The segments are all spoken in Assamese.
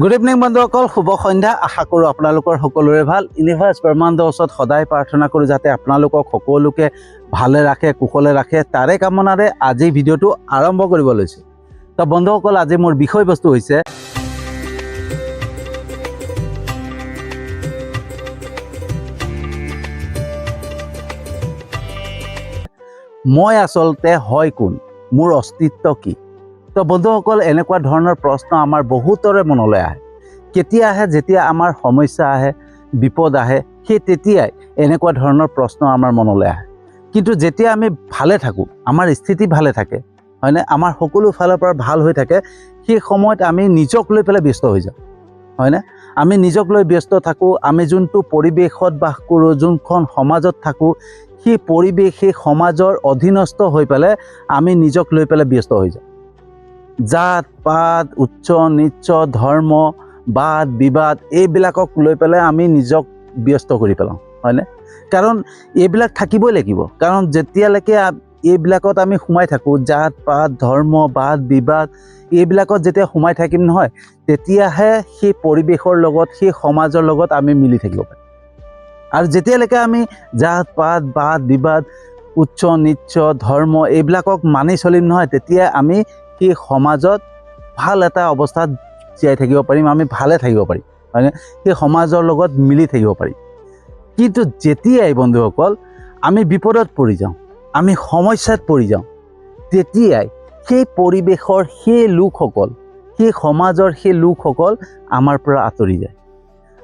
গুড ইভিনিং বন্ধুসকল, শুভ সন্ধ্যা। আশা কৰোঁ আপোনালোকৰ সকলোৰে ভাল। ইউনিভাৰ্ছ ব্ৰহ্মাণ্ডৰ ওচৰত সদায় প্ৰাৰ্থনা কৰোঁ যাতে আপোনালোকক সকলোকে ভালে ৰাখে, কুশলে ৰাখে। তাৰে কামনাৰে আজি ভিডিঅ'টো আৰম্ভ কৰিব লৈছোঁ। তো বন্ধুসকল, আজি মোৰ বিষয়বস্তু হৈছে মই আচলতে হয় কোন, মোৰ অস্তিত্ব কি। তো বন্ধুসকল, এনেকুৱা ধৰণৰ প্ৰশ্ন আমাৰ বহুতৰে মনলৈ আহে। কেতিয়া আহে? যেতিয়া আমাৰ সমস্যা আহে, বিপদ আহে, সেই তেতিয়াই এনেকুৱা ধৰণৰ প্ৰশ্ন আমাৰ মনলৈ আহে। কিন্তু যেতিয়া আমি ভালে থাকোঁ, আমাৰ স্থিতি ভালে থাকে, হয়নে, আমাৰ সকলো ফালৰ পৰা ভাল হৈ থাকে, সেই সময়ত আমি নিজক লৈ পেলাই ব্যস্ত হৈ যাওঁ, হয়নে। আমি নিজক লৈ ব্যস্ত থাকোঁ। আমি যোনটো পৰিৱেশত বাস কৰোঁ, যোনখন সমাজত থাকোঁ, সেই পৰিৱেশ, সেই সমাজৰ অধীনস্থ হৈ পেলাই আমি নিজক লৈ পেলাই ব্যস্ত হৈ যাওঁ। জাত পাত, উচ্চ নীচ, ধৰ্ম, বাদ বিবাদ, এইবিলাকক লৈ পেলাই আমি নিজক ব্যস্ত কৰি পেলাওঁ, হয়নে। কাৰণ এইবিলাক থাকিবই লাগিব। কাৰণ যেতিয়ালৈকে এইবিলাকত আমি সোমাই থাকোঁ, জাত পাত, ধৰ্ম, বাদ বিবাদ, এইবিলাকত যেতিয়া সোমাই থাকিম নহয়, তেতিয়াহে সেই পৰিৱেশৰ লগত, সেই সমাজৰ লগত আমি মিলি থাকিব পাৰিম। আৰু যেতিয়ালৈকে আমি জাত পাত, বাদ বিবাদ, উচ্চ নীচ, ধৰ্ম, এইবিলাকক মানি চলিম নহয়, তেতিয়া আমি সেই সমাজত ভাল এটা অৱস্থাত জীয়াই থাকিব পাৰিম, আমি ভালে থাকিব পাৰিম, হয়নে, সেই সমাজৰ লগত মিলি থাকিব পাৰিম। কিন্তু যেতিয়াই বন্ধুসকল আমি বিপদত পৰি যাওঁ, আমি সমস্যাত পৰি যাওঁ, তেতিয়াই সেই পৰিৱেশৰ সেই লোকসকল, সেই সমাজৰ সেই লোকসকল আমাৰ পৰা আঁতৰি যায়।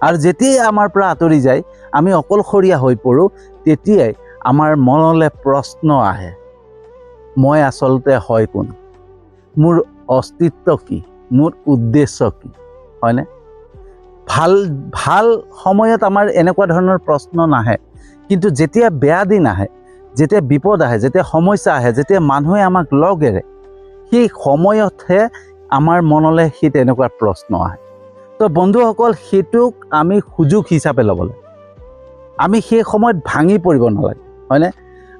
আৰু যেতিয়াই আমাৰ পৰা আঁতৰি যায়, আমি অকলশৰীয়া হৈ পৰোঁ, তেতিয়াই আমাৰ মনলৈ প্ৰশ্ন আহে, মই আচলতে হয় কোন, মোৰ অস্তিত্ব কি, মোৰ উদ্দেশ্য কি, হয়নে। ভাল ভাল সময়ত আমাৰ এনেকুৱা ধৰণৰ প্ৰশ্ন নাহে। কিন্তু যেতিয়া বেয়া দিন আহে, যেতিয়া বিপদ আহে, যেতিয়া সমস্যা আহে, যেতিয়া মানুহে আমাক লগ এৰে, সেই সময়তহে আমাৰ মনলৈ সেই তেনেকুৱা প্ৰশ্ন আহে। তো বন্ধুসকল, সেইটোক আমি সুযোগ হিচাপে ল'ব লাগে। আমি সেই সময়ত ভাঙি পৰিব নালাগে, হয়নে।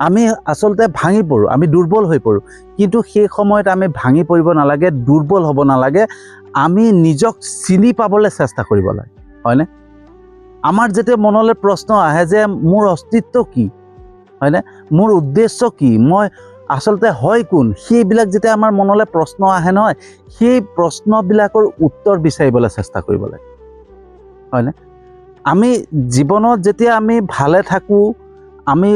আমি আচলতে ভাঙি পৰোঁ, আমি দুৰ্বল হৈ পৰোঁ। কিন্তু সেই সময়ত আমি ভাঙি পৰিব নালাগে, দুৰ্বল হ'ব নালাগে। আমি নিজক চিনি পাবলৈ চেষ্টা কৰিব লাগে, হয়নে। আমাৰ যেতিয়া মনলৈ প্ৰশ্ন আহে যে মোৰ অস্তিত্ব কি, হয়নে, মোৰ উদ্দেশ্য কি, মই আচলতে হয় কোন, সেইবিলাক যেতিয়া আমাৰ মনলৈ প্ৰশ্ন আহে নহয়, সেই প্ৰশ্নবিলাকৰ উত্তৰ বিচাৰিবলৈ চেষ্টা কৰিব লাগে, হয়নে। আমি জীৱনত যেতিয়া আমি ভালে থাকোঁ, আমি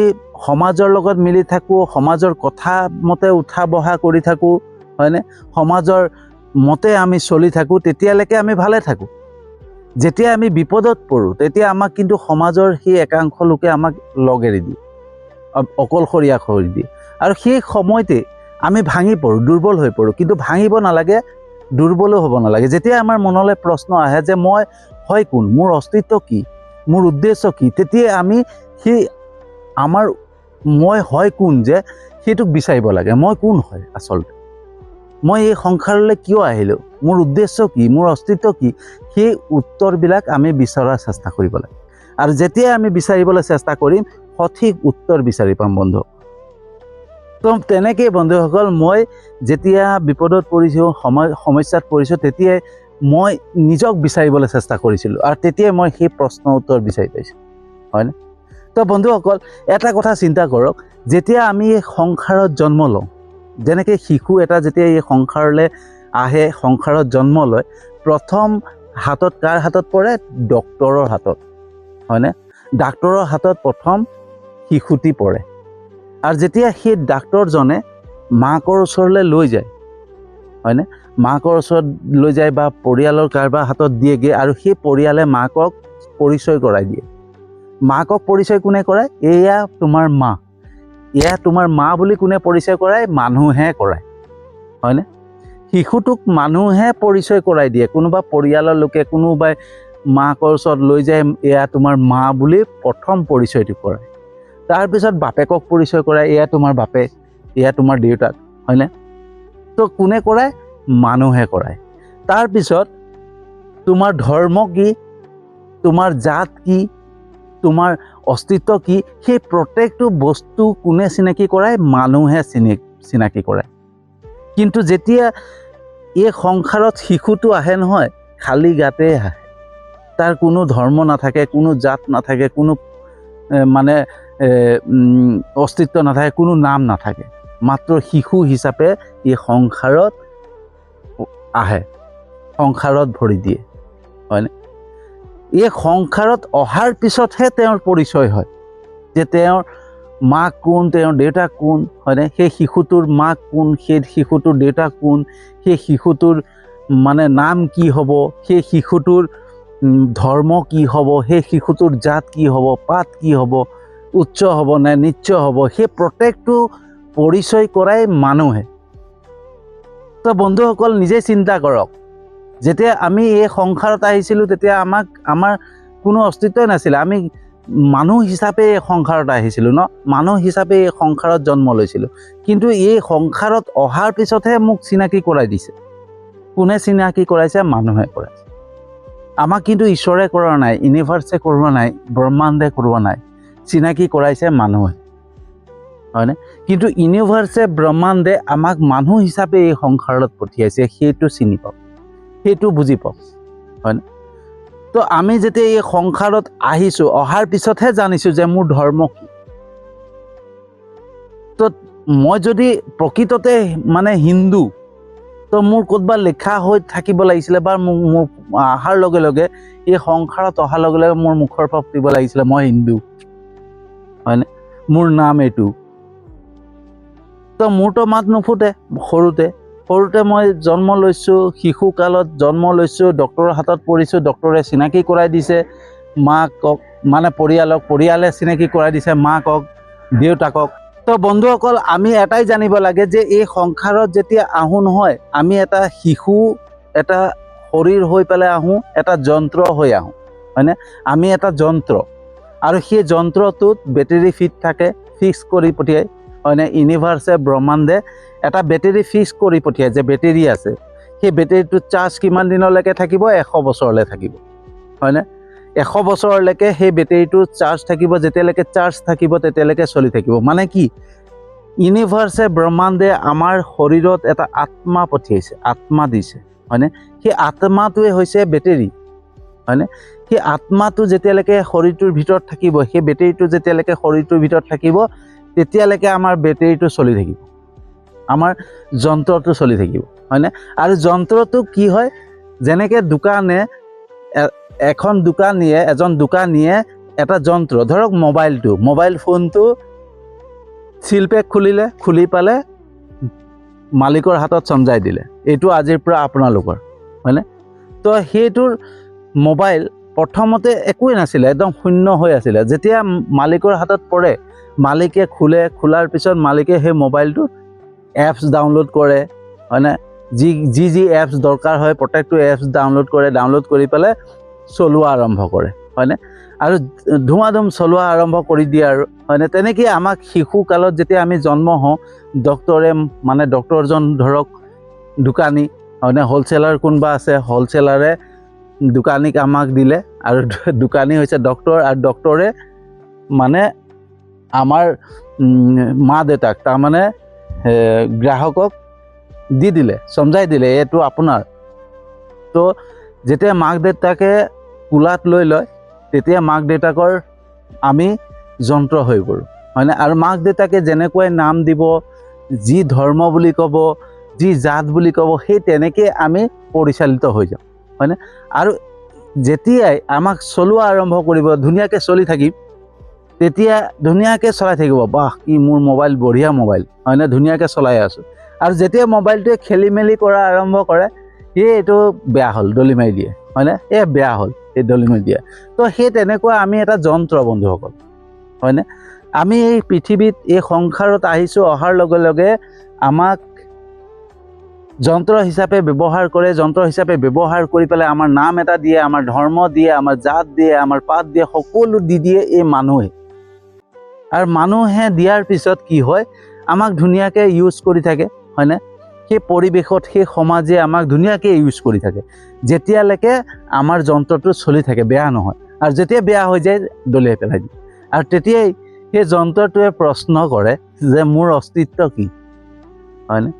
সমাজৰ লগত মিলি থাকোঁ, সমাজৰ কথা মতে উঠা বহা কৰি থাকোঁ, হয়নে, সমাজৰ মতে আমি চলি থাকোঁ, তেতিয়ালৈকে আমি ভালে থাকোঁ। যেতিয়া আমি বিপদত পৰোঁ, তেতিয়া আমাক কিন্তু সমাজৰ সেই একাংশ লোকে আমাক লগ এৰি দিয়ে, অকলশৰীয়া কৰি দিয়ে। আৰু সেই সময়তে আমি ভাঙি পৰোঁ, দুৰ্বল হৈ পৰোঁ। কিন্তু ভাঙিব নালাগে, দুৰ্বলো হ'ব নালাগে। যেতিয়া আমাৰ মনলৈ প্ৰশ্ন আহে যে মই হয় কোন, মোৰ অস্তিত্ব কি, মোৰ উদ্দেশ্য কি, তেতিয়াই আমি সেই আমাৰ মই হয় কোন যে সেইটোক বিচাৰিব লাগে। মই কোন হয় আচলতে, মই এই সংসাৰলৈ কিয় আহিলোঁ, মোৰ উদ্দেশ্য কি, মোৰ অস্তিত্ব কি, সেই উত্তৰবিলাক আমি বিচৰাৰ চেষ্টা কৰিব লাগে। আৰু যেতিয়াই আমি বিচাৰিবলৈ চেষ্টা কৰিম, সঠিক উত্তৰ বিচাৰি পাম বন্ধু। তো তেনেকেই বন্ধুসকল, মই যেতিয়া বিপদত পৰিছোঁ, সমস্যাত পৰিছোঁ, তেতিয়াই মই নিজক বিচাৰিবলৈ চেষ্টা কৰিছিলোঁ। আৰু তেতিয়াই মই সেই প্ৰশ্ন উত্তৰ বিচাৰি পাইছোঁ, হয়নে। তো বন্ধুসকল, এটা কথা চিন্তা কৰক, যেতিয়া আমি এই সংসাৰত জন্ম লওঁ, যেনেকৈ শিশু এটা যেতিয়া এই সংসাৰলৈ আহে, সংসাৰত জন্ম লয়, প্ৰথম হাতত কাৰ হাতত পৰে? ডক্তৰৰ হাতত, হয়নে। ডাক্তৰৰ হাতত প্ৰথম শিশুটি পৰে। আৰু যেতিয়া সেই ডাক্তৰজনে মাকৰ ওচৰলৈ লৈ যায়, হয়নে, মাকৰ ওচৰত লৈ যায় বা পৰিয়ালৰ কাৰোবাৰ হাতত দিয়েগৈ, আৰু সেই পৰিয়ালে মাকক পৰিচয় কৰাই দিয়ে। মাকক পৰিচয় কোনে কৰায়? এয়া তোমাৰ মা, এয়া তোমাৰ মা বুলি কোনে পৰিচয় কৰায়? মানুহে কৰায়, হয়নে। শিশুটোক মানুহে পৰিচয় কৰাই দিয়ে। কোনোবা পৰিয়ালৰ লোকে, কোনোবাই মাকৰ ওচৰত লৈ যায়, এয়া তোমাৰ মা বুলি প্ৰথম পৰিচয়টো কৰায়। তাৰপিছত বাপেকক পৰিচয় কৰায়, এয়া তোমাৰ বাপেক, এয়া তোমাৰ দেউতাক, হয়নে। তো কোনে কৰায়? মানুহে কৰায়। তাৰপিছত তোমাৰ ধৰ্ম কি, তোমাৰ জাত কি, তোমাৰ অস্তিত্ব কি, সেই প্ৰত্যেকটো বস্তু কোনে চিনাকি কৰায়? মানুহে চিনাকি কৰায়। কিন্তু যেতিয়া এই সংসাৰত শিশুটো আহে নহয়, খালী গাতে আহে, তাৰ কোনো ধৰ্ম নাথাকে, কোনো জাত নাথাকে, কোনো মানে অস্তিত্ব নাথাকে, কোনো নাম নাথাকে, মাত্ৰ শিশু হিচাপে এই সংসাৰত আহে, সংসাৰত ভৰি দিয়ে, হয়নে? এই সংসাৰত অহাৰ পিছতহে তেওঁৰ পৰিচয় হয়, যে তেওঁৰ মাক কোন, তেওঁৰ দেউতাক কোন, হয়নে? সেই শিশুটোৰ মাক কোন, সেই শিশুটোৰ দেউতাক কোন, সেই শিশুটোৰ মানে নাম কি হ'ব, সেই শিশুটোৰ ধৰ্ম কি হ'ব, সেই শিশুটোৰ জাত কি হ'ব, পাত কি হ'ব, উচ্চ হ'ব নে নিচ্চ হ'ব, সেই প্ৰত্যেকটো পৰিচয় কৰাই মানুহে। তো বন্ধুসকল নিজে চিন্তা কৰক, যেতিয়া আমি এই সংসাৰত আহিছিলোঁ তেতিয়া আমাৰ কোনো অস্তিত্বই নাছিলে, আমি মানুহ হিচাপে এই সংসাৰত আহিছিলোঁ ন, মানুহ হিচাপে এই সংসাৰত জন্ম লৈছিলোঁ। কিন্তু এই সংসাৰত অহাৰ পিছতহে মোক চিনাকি কৰাই দিছে। কোনে চিনাকি কৰাইছে? মানুহে কৰাইছে। আমাক কিন্তু ঈশ্বৰে কৰোৱা নাই, ইউনিভাৰ্ছে কৰোৱা নাই, ব্ৰহ্মাণ্ডে কৰোৱা নাই, চিনাকি কৰাইছে মানুহে, হয়নে? কিন্তু ইউনিভাৰ্ছে ব্ৰহ্মাণ্ডে আমাক মানুহ হিচাপে এই সংসাৰত পঠিয়াইছে, সেইটো চিনি পাওক, সেইটো বুজি পাওক, হয়নে? তো আমি যেতিয়া এই সংসাৰত আহিছোঁ, অহাৰ পিছতহে জানিছোঁ যে মোৰ ধৰ্ম কি। তো মই যদি প্ৰকৃততে মানে হিন্দু, তো মোৰ ক'ৰবাত লিখা হৈ থাকিব লাগিছিলে, বা মোৰ অহাৰ লগে লগে এই সংসাৰত অহাৰ লগে লগে মোৰ মুখৰ পৰা ফুটিব লাগিছিলে মই হিন্দু, হয়নে? মোৰ নাম এইটো। তো মোৰতো মাত নুফুটে। সৰুতে মই জন্ম লৈছোঁ, শিশুকালত জন্ম লৈছোঁ, ডক্টৰৰ হাতত পৰিছোঁ, ডক্টৰে চিনাকি কৰাই দিছে মাকক, মানে পৰিয়ালে চিনাকি কৰাই দিছে মাকক, দেউতাকক। তো বন্ধুসকল, আমি এটাই জানিব লাগে যে এই সংসাৰত যেতিয়া আহোঁ নহয়, আমি এটা শিশু, এটা শৰীৰ হৈ পেলাই আহোঁ, এটা যন্ত্ৰ হৈ আহোঁ, হয়নে? আমি এটা যন্ত্ৰ, আৰু সেই যন্ত্ৰটোত বেটেৰী ফিক্স কৰি পঠিয়াই, হয়নে? ইউনিভাৰ্ছে ব্ৰহ্মাণ্ডে এটা বেটেৰী ফিক্স কৰি পঠিয়াই যে বেটেৰী আছে, সেই বেটেৰীটো চাৰ্জ কিমান দিনলৈকে থাকিব? 100 বছৰলৈ থাকিব, হয়নে? 100 বছৰলৈকে সেই বেটেৰীটো চাৰ্জ থাকিব, যেতিয়ালৈকে চাৰ্জ থাকিব তেতিয়ালৈকে চলি থাকিব। মানে কি? ইউনিভাৰ্ছে ব্ৰহ্মাণ্ডে আমাৰ শৰীৰত এটা আত্মা পঠিয়াইছে, আত্মা দিছে, হয়নে? সেই আত্মাটোৱে হৈছে বেটেৰী, হয়নে? সেই আত্মাটো যেতিয়ালৈকে শৰীৰটোৰ ভিতৰত থাকিব, সেই বেটেৰীটো যেতিয়ালৈকে শৰীৰটোৰ ভিতৰত থাকিব, তেতিয়ালৈকে আমাৰ বেটেৰীটো চলি থাকিব, আমাৰ যন্ত্ৰটো চলি থাকিব, হয়নে? আৰু যন্ত্ৰটো কি হয়? যেনেকৈ এজন দোকানীয়ে এটা যন্ত্ৰ, ধৰক মোবাইল ফোনটো চিলপেক খুলি পালে মালিকৰ হাতত চমজাই দিলে, এইটো আজিৰ পৰা আপোনালোকৰ, হয়নে? তো সেইটোৰ মোবাইল প্ৰথমতে একোৱেই নাছিলে, একদম শূন্য হৈ আছিলে। যেতিয়া মালিকৰ হাতত পৰে, মালিকে খোলাৰ পিছত মালিকে সেই মোবাইলটোত এপছ ডাউনলোড কৰে, হয়নে? যি এপছ দৰকাৰ হয় প্ৰত্যেকটো এপছ ডাউনলোড কৰি পেলাই চলোৱা আৰম্ভ কৰে, হয়নে? আৰু ধুমাধুম চলোৱা আৰম্ভ কৰি দিয়ে আৰু, হয়নে? তেনেকৈ আমাক শিশুকালত যেতিয়া আমি জন্ম হওঁ, ডক্টৰজন ধৰক দোকানী, হয়নে? হ'লচেলাৰ কোনোবা আছে, হ'লচেলাৰে দোকানীক আমাক দিলে, আৰু দোকানী হৈছে ডক্টৰ, আৰু ডক্টৰে মানে আমাৰ মা দেউতাক, তাৰমানে গ্ৰাহকক চমজাই দিলে এইটো আপোনাৰ। তো যেতিয়া মাক দেউতাকে কোলাত লৈ লয়, তেতিয়া মাক দেউতাকৰ আমি যন্ত্ৰ হৈ পৰোঁ, হয়নে? আৰু মাক দেউতাকে যেনেকৈ নাম দিব, যি ধৰ্ম বুলি ক'ব, যি জাত বুলি ক'ব, সেই তেনেকৈ আমি পৰিচালিত হৈ যাওঁ, হয়নে? আৰু যেতিয়াই আমাক চলোৱা আৰম্ভ কৰিব, ধুনীয়াকৈ চলি থাকিম, তেতিয়া ধুনীয়াকৈ চলাই থাকিব, বাহ কি মোৰ মোবাইল, বঢ়িয়া মোবাইল, হয়নে? ধুনীয়াকৈ চলাই আছোঁ। আৰু যেতিয়া মোবাইলটোৱে খেলি মেলি কৰা আৰম্ভ কৰে, এইটো বেয়া হ'ল, দলি মাৰি দিয়ে, হয়নে? বেয়া হ'ল, এই দলি মাৰি দিয়ে। তো সেই তেনেকুৱা আমি এটা যন্ত্ৰ, বন্ধুসকল, হয়নে? আমি এই পৃথিৱীত, এই সংসাৰত আহিছোঁ, অহাৰ লগে লগে আমাক যন্ত্ৰ হিচাপে ব্যৱহাৰ কৰে, যন্ত্ৰ হিচাপে ব্যৱহাৰ কৰি পেলাই আমাৰ নাম এটা দিয়ে, আমাৰ ধৰ্ম দিয়ে, আমাৰ জাত দিয়ে, আমাৰ পাত দিয়ে, সকলো দি দিয়ে এই মানুহে। আৰু মানুহে দিয়াৰ পিছত কি হয়? আমাক ধুনীয়াকৈ ইউজ কৰি থাকে, হয়নে? সেই পৰিৱেশত, সেই সমাজে আমাক ধুনীয়াকৈ ইউজ কৰি থাকে, যেতিয়ালৈকে আমাৰ যন্ত্ৰটো চলি থাকে, বেয়া নহয়। আৰু যেতিয়া বেয়া হৈ যায়, দলিয়াই পেলাই দিয়ে। আৰু তেতিয়াই সেই যন্ত্ৰটোৱে প্ৰশ্ন কৰে যে মোৰ অস্তিত্ব কি, হয়নে?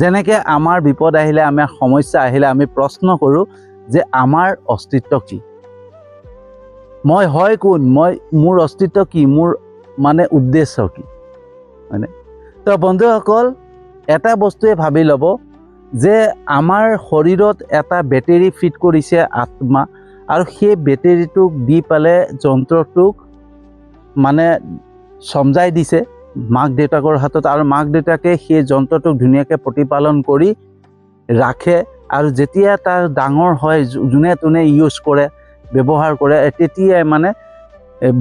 যেনেকৈ আমাৰ বিপদ আহিলে, আমাৰ সমস্যা আহিলে আমি প্ৰশ্ন কৰোঁ যে আমাৰ অস্তিত্ব কি, মই হয় কোন, মোৰ অস্তিত্ব কি, মোৰ মানে উদ্দেশ্য কি, হয়নে? তো বন্ধুসকল, এটা বস্তুৱে ভাবি ল'ব যে আমাৰ শৰীৰত এটা বেটেৰী ফিট কৰিছে আত্মা, আৰু সেই বেটেৰীটোক দি পেলাই যন্ত্ৰটোক মানে সমজাই দিছে মাক দেউতাকৰ হাতত, আৰু মাক দেউতাকে সেই যন্ত্ৰটোক ধুনীয়াকৈ প্ৰতিপালন কৰি ৰাখে, আৰু যেতিয়া তাৰ ডাঙৰ হয়, যোনে তোনে ইউজ কৰে, ব্যৱহাৰ কৰে, তেতিয়াই মানে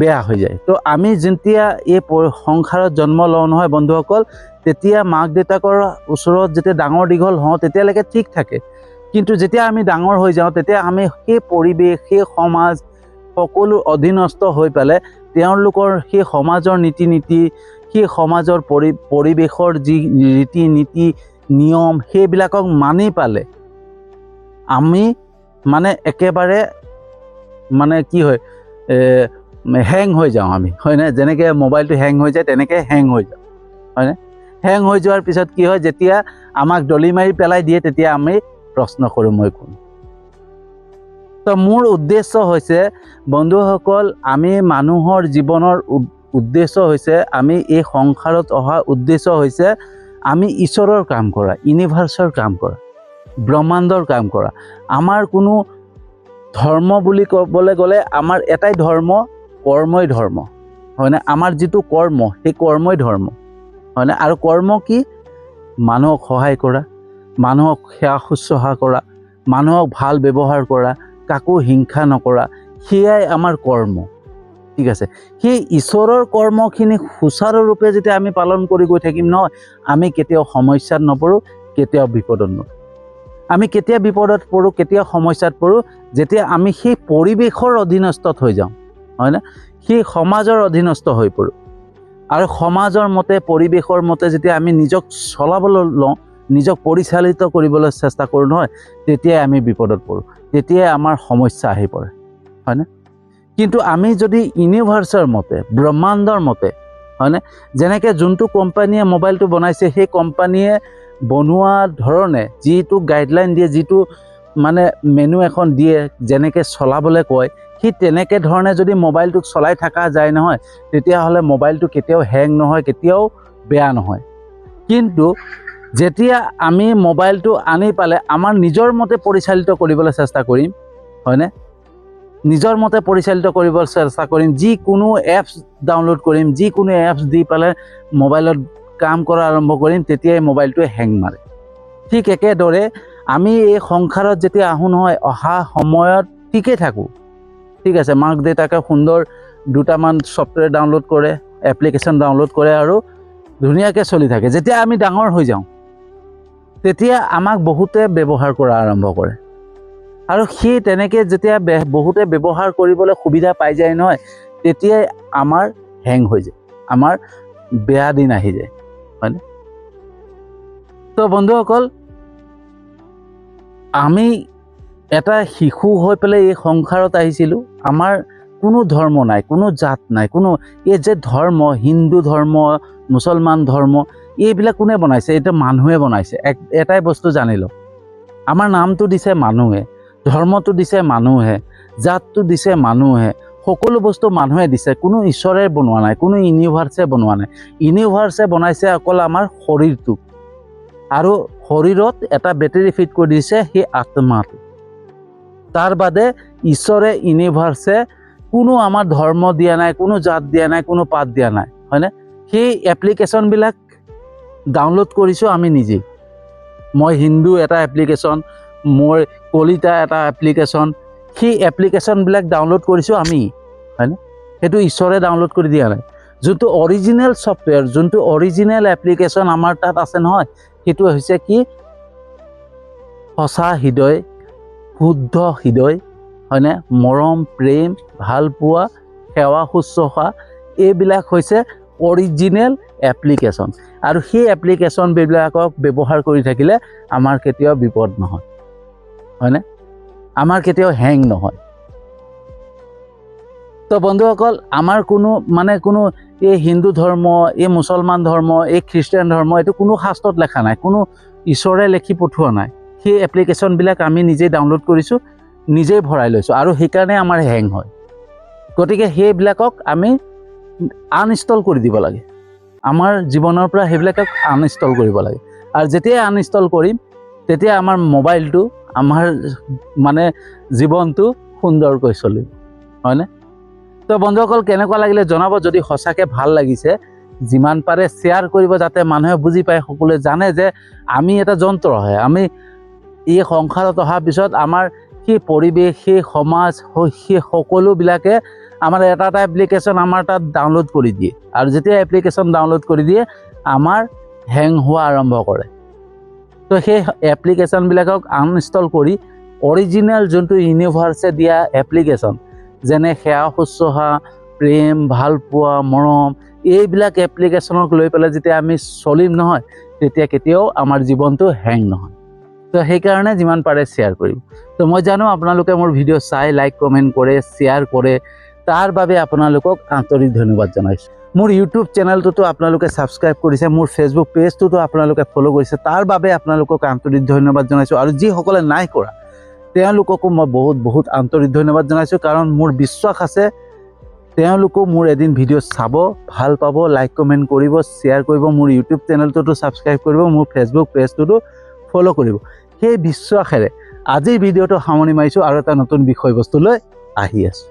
বেয়া হৈ যায়। তো আমি যেতিয়া এই সংসাৰত জন্ম লওঁ নহয় বন্ধুসকল, তেতিয়া মাক দেউতাকৰ ওচৰত যেতিয়া ডাঙৰ দীঘল হওঁ তেতিয়ালৈকে ঠিক থাকে, কিন্তু যেতিয়া আমি ডাঙৰ হৈ যাওঁ তেতিয়া আমি সেই পৰিৱেশ, সেই সমাজ সকলো অধীনস্থ হৈ পেলাই তেওঁলোকৰ সেই সমাজৰ নীতি নীতি, সেই সমাজৰ পৰিৱেশৰ যি ৰীতি নীতি নিয়ম, সেইবিলাকক মানি পালে আমি মানে একেবাৰে মানে কি হয়, হেং হৈ যাওঁ আমি, হয়নে? যেনেকৈ মোবাইলটো হেং হৈ যায় তেনেকৈ হেং হৈ যাওঁ, হয়নে? হেং হৈ যোৱাৰ পিছত কি হয়, যেতিয়া আমাক দলি মাৰি পেলাই দিয়ে তেতিয়া আমি প্ৰশ্ন কৰোঁ, মই কোন? তো মোৰ উদ্দেশ্য হৈছে বন্ধুসকল, আমি মানুহৰ জীৱনৰ উদ্দেশ্য হৈছে, আমি এই সংসাৰত অহা উদ্দেশ্য হৈছে আমি ঈশ্বৰৰ কাম কৰা, ইউনিভাৰ্চৰ কাম কৰা, ব্ৰহ্মাণ্ডৰ কাম কৰা। আমাৰ কোনো ধৰ্ম বুলি ক'বলৈ গ'লে আমাৰ এটাই ধৰ্ম, কৰ্মই ধৰ্ম, হয়নে? আমাৰ যিটো কৰ্ম সেই কৰ্মই ধৰ্ম, হয়নে? আৰু কৰ্ম কি? মানুহক সহায় কৰা, মানুহক সেৱা শুশ্ৰূষা কৰা, মানুহক ভাল ব্যৱহাৰ কৰা, কাকো হিংসা নকৰা, সেয়াই আমাৰ কৰ্ম, ঠিক আছে? সেই ঈশ্বৰৰ কৰ্মখিনি সুচাৰুৰূপে যেতিয়া আমি পালন কৰি গৈ থাকিম নহয়, আমি কেতিয়াও সমস্যাত নপৰোঁ, কেতিয়াও বিপদত নপৰোঁ। আমি কেতিয়া বিপদত পৰোঁ, কেতিয়া সমস্যাত পৰোঁ, যেতিয়া আমি সেই পৰিৱেশৰ অধীনস্থত হৈ যাওঁ, হয়নে? সেই সমাজৰ অধীনস্থ হৈ পৰোঁ, আৰু সমাজৰ মতে, পৰিৱেশৰ মতে যেতিয়া আমি নিজক চলাবলৈ লওঁ, নিজক পৰিচালিত কৰিবলৈ চেষ্টা কৰোঁ নহয়, তেতিয়াই আমি বিপদত পৰোঁ, তেতিয়াই আমাৰ সমস্যা আহি পৰে, হয়নে? কিন্তু আমি যদি ইউনিভাৰ্চৰ মতে, ব্ৰহ্মাণ্ডৰ মতে, হয়নে? যেনেকৈ যোনটো কোম্পানীয়ে মোবাইলটো বনাইছে, সেই কোম্পানীয়ে বনোৱা ধৰণে যিটো গাইডলাইন দিয়ে, যিটো মানে মেনু এখন দিয়ে, যেনেকৈ চলাবলৈ কয়, সেই তেনেকৈ ধৰণে যদি মোবাইলটোক চলাই থকা যায় নহয়, তেতিয়াহ'লে মোবাইলটো কেতিয়াও হেং নহয়, কেতিয়াও বেয়া নহয়। কিন্তু যেতিয়া আমি মোবাইলটো আনি পালে আমাৰ নিজৰ মতে পৰিচালিত কৰিবলৈ চেষ্টা কৰিম, হয়নে? নিজৰ মতে পৰিচালিত কৰিবলৈ চেষ্টা কৰিম, যিকোনো এপছ ডাউনলোড কৰিম, যিকোনো এপছ দি পেলাই মোবাইলত কাম কৰা আৰম্ভ কৰিম, তেতিয়াই মোবাইলটোৱে হেং মাৰে। ঠিক একেদৰে আমি এই সংসাৰত যেতিয়া আহোঁ নহয়, অহা সময়ত ঠিকেই থাকোঁ, ঠিক আছে, মাক দেউতাকে সুন্দৰ দুটামান ছফ্টৱেৰ ডাউনলোড কৰে, এপ্লিকেশ্যন ডাউনলোড কৰে, আৰু ধুনীয়াকৈ চলি থাকে। যেতিয়া আমি ডাঙৰ হৈ যাওঁ তেতিয়া আমাক বহুতে ব্যৱহাৰ কৰা আৰম্ভ কৰে, আৰু সেই তেনেকৈ যেতিয়া বহুতে ব্যৱহাৰ কৰিবলৈ সুবিধা পাই যায় নহয়, তেতিয়াই আমাৰ হেং হৈ যায়, আমাৰ বেয়া দিন আহি যায়, হয়নে? তো বন্ধুসকল, আমি এটা শিশু হৈ পেলাই এই সংসাৰত আহিছিলোঁ, আমাৰ কোনো ধৰ্ম নাই, কোনো জাত নাই, কোনো এই যে ধৰ্ম, হিন্দু ধৰ্ম, মুছলমান ধৰ্ম, এইবিলাক কোনে বনাইছে? এইটো মানুহে বনাইছে। এটাই বস্তু জানি লওক, আমাৰ নামটো দিছে মানুহে, ধৰ্মটো দিছে মানুহে, জাতটো দিছে মানুহে, সকলো বস্তু মানুহে দিছে, কোনো ঈশ্বৰে বনোৱা নাই, কোনো ইউনিভাৰ্চে বনোৱা নাই। ইউনিভাৰ্চে বনাইছে অকল আমাৰ শৰীৰটো, আৰু শৰীৰত এটা বেটেৰী ফিট কৰি দিছে, সেই আত্মাটো। তাৰ বাদে ঈশ্বৰে, ইউনিভাৰ্চে কোনো আমাৰ ধৰ্ম দিয়া নাই, কোনো জাত দিয়া নাই, কোনো পাত দিয়া নাই, হয়নে? সেই এপ্লিকেশ্যনবিলাক ডাউনলোড কৰিছোঁ আমি নিজেই। মই হিন্দু এটা এপ্লিকেশ্যন, মই কলিতা এটা এপ্লিকেশ্যন, সেই এপ্লিকেশ্যনবিলাক ডাউনলোড কৰিছোঁ আমি, হয়নে? সেইটো ঈশ্বৰে ডাউনলোড কৰি দিয়া নাই। যোনটো অৰিজিনেল ছফ্টৱেৰ, যোনটো অৰিজিনেল এপ্লিকেশ্যন আমাৰ তাত আছে নহয়, সেইটো হৈছে কি? সঁচা হৃদয়, শুদ্ধ হৃদয়, হয়নে? মৰম, প্ৰেম, ভাল পোৱা, সেৱা শুশ্ৰূষা, এইবিলাক হৈছে অৰিজিনেল এপ্লিকেশ্যন, আৰু সেই এপ্লিকেশ্যনবিলাকক ব্যৱহাৰ কৰি থাকিলে আমাৰ কেতিয়াও বিপদ নহয়, হয়নে? আমাৰ কেতিয়াও হেং নহয়। তো বন্ধুসকল, আমাৰ কোনো এই হিন্দু ধৰ্ম, এই মুছলমান ধৰ্ম, এই খ্ৰীষ্টান ধৰ্ম, এইটো কোনো শাস্ত্ৰত লেখা নাই, কোনো ঈশ্বৰে লেখি পঠোৱা নাই। সেই এপ্লিকেশ্যনবিলাক আমি নিজেই ডাউনলোড কৰিছোঁ, নিজেই ভৰাই লৈছোঁ আৰু সেইকাৰণে আমাৰ হেং হয়। গতিকে সেইবিলাকক আমি আনইনষ্টল কৰি দিব লাগে। আমাৰ জীৱনৰ পৰা সেইবিলাকক আনইনষ্টল কৰিব লাগে। আৰু যেতিয়াই আনইনষ্টল কৰিম তেতিয়া আমাৰ মোবাইলটো, আমাৰ মানে জীৱনটো সুন্দৰকৈ চলিব, হয়নে? তো বন্ধুসকল, কেনেকুৱা লাগিলে জনাব। যদি সঁচাকৈ ভাল লাগিছে যিমান পাৰে শ্বেয়াৰ কৰিব, যাতে মানুহে বুজি পায়, সকলোৱে জানে যে আমি এটা যন্ত্ৰ হয়। আমি এই সংসাৰত অহাৰ পিছত আমাৰ সেই পৰিৱেশ, সেই সমাজ, সেই সকলোবিলাকে আমাৰ এটা এটা এপ্লিকেশ্যন আমাৰ তাত ডাউনলোড কৰি দিয়ে। আৰু যেতিয়া এপ্লিকেশ্যন ডাউনলোড কৰি দিয়ে আমাৰ হেং হোৱা আৰম্ভ কৰে। তো সেই এপ্লিকেশ্যনবিলাকক আনইনষ্টল কৰি অৰিজিনেল যোনটো ইউনিভাৰ্ছে দিয়া এপ্লিকেশ্যন, যেনে সেৱা শুশ্ৰূষা, প্ৰেম, ভালপোৱা, মৰম, এইবিলাক এপ্লিকেশ্যনক লৈ পেলাই যেতিয়া আমি চলিম নহয়, তেতিয়া কেতিয়াও আমাৰ জীৱনটো হেং নহয়। তো সেইকাৰণে যিমান পাৰে শ্বেয়াৰ কৰিম। তো মই জানো আপোনালোকে মোৰ ভিডিঅ' চাই লাইক কমেণ্ট কৰে, শ্বেয়াৰ কৰে, তাৰ বাবে আপোনালোকক আন্তৰিক ধন্যবাদ জনাইছোঁ। মোৰ ইউটিউব চেনেলটোতো আপোনালোকে ছাবস্ক্ৰাইব কৰিছে, মোৰ ফেচবুক পেজটোতো আপোনালোকে ফ'ল' কৰিছে, তাৰ বাবে আপোনালোকক আন্তৰিক ধন্যবাদ জনাইছোঁ। আৰু যিসকলে নাই কৰা তেওঁলোককো মই বহুত বহুত আন্তৰিক ধন্যবাদ জনাইছোঁ, কাৰণ মোৰ বিশ্বাস আছে তেওঁলোকো মোৰ এদিন ভিডিঅ' চাব, ভাল পাব, লাইক কমেণ্ট কৰিব, শ্বেয়াৰ কৰিব, মোৰ ইউটিউব চেনেলটোতো ছাবস্ক্ৰাইব কৰিব, মোৰ ফেচবুক পেজটোতো ফ'ল' কৰিব। সেই বিশ্বাসেৰে আজিৰ ভিডিঅ'টো সামৰণি মাৰিছোঁ আৰু এটা নতুন বিষয়বস্তু লৈ আহি আছোঁ।